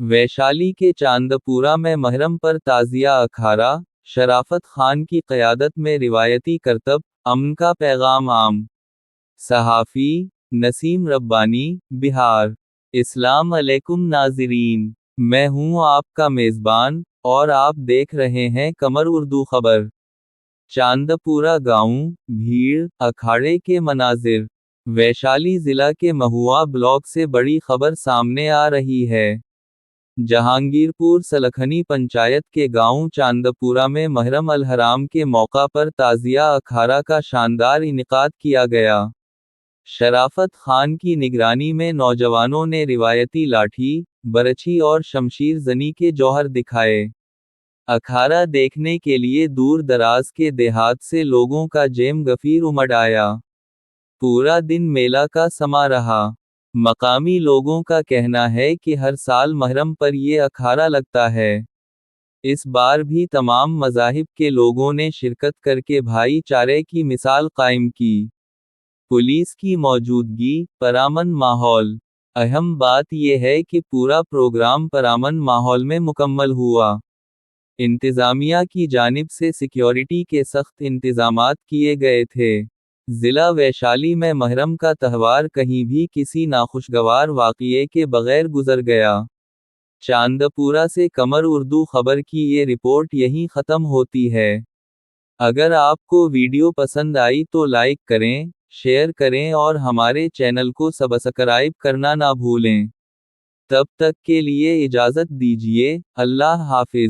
ویشالی کے چاندپورہ میں محرم پر تعزیہ اکھاڑہ شرافت خان کی قیادت میں روایتی کرتب امن کا پیغام عام. صحافی نسیم ربانی، بہار. السلام علیکم ناظرین، میں ہوں آپ کا میزبان اور آپ دیکھ رہے ہیں قمر اردو خبر. چاندپورہ گاؤں بھیڑ اکھاڑے کے مناظر. ویشالی ضلع کے مہوا بلاک سے بڑی خبر سامنے آ رہی ہے. جہانگیرپور سلکھنی پنچایت کے گاؤں چاندپورہ میں محرم الحرام کے موقع پر تعزیہ اکھاڑہ کا شاندار انعقاد کیا گیا. شرافت خان کی نگرانی میں نوجوانوں نے روایتی لاٹھی، برچھی اور شمشیر زنی کے جوہر دکھائے. اکھاڑہ دیکھنے کے لیے دور دراز کے دیہات سے لوگوں کا جیم غفیر امڈ آیا. پورا دن میلہ کا سما رہا. مقامی لوگوں کا کہنا ہے کہ ہر سال محرم پر یہ اکھاڑہ لگتا ہے. اس بار بھی تمام مذاہب کے لوگوں نے شرکت کر کے بھائی چارے کی مثال قائم کی. پولیس کی موجودگی، پرامن ماحول. اہم بات یہ ہے کہ پورا پروگرام پرامن ماحول میں مکمل ہوا. انتظامیہ کی جانب سے سیکیورٹی کے سخت انتظامات کیے گئے تھے. ضلع ویشالی میں محرم کا تہوار کہیں بھی کسی ناخوشگوار واقعے کے بغیر گزر گیا. چاندپورہ سے قمر اردو خبر کی یہ رپورٹ یہیں ختم ہوتی ہے. اگر آپ کو ویڈیو پسند آئی تو لائک کریں، شیئر کریں اور ہمارے چینل کو سبسکرائب کرنا نہ بھولیں. تب تک کے لیے اجازت دیجیے، اللہ حافظ.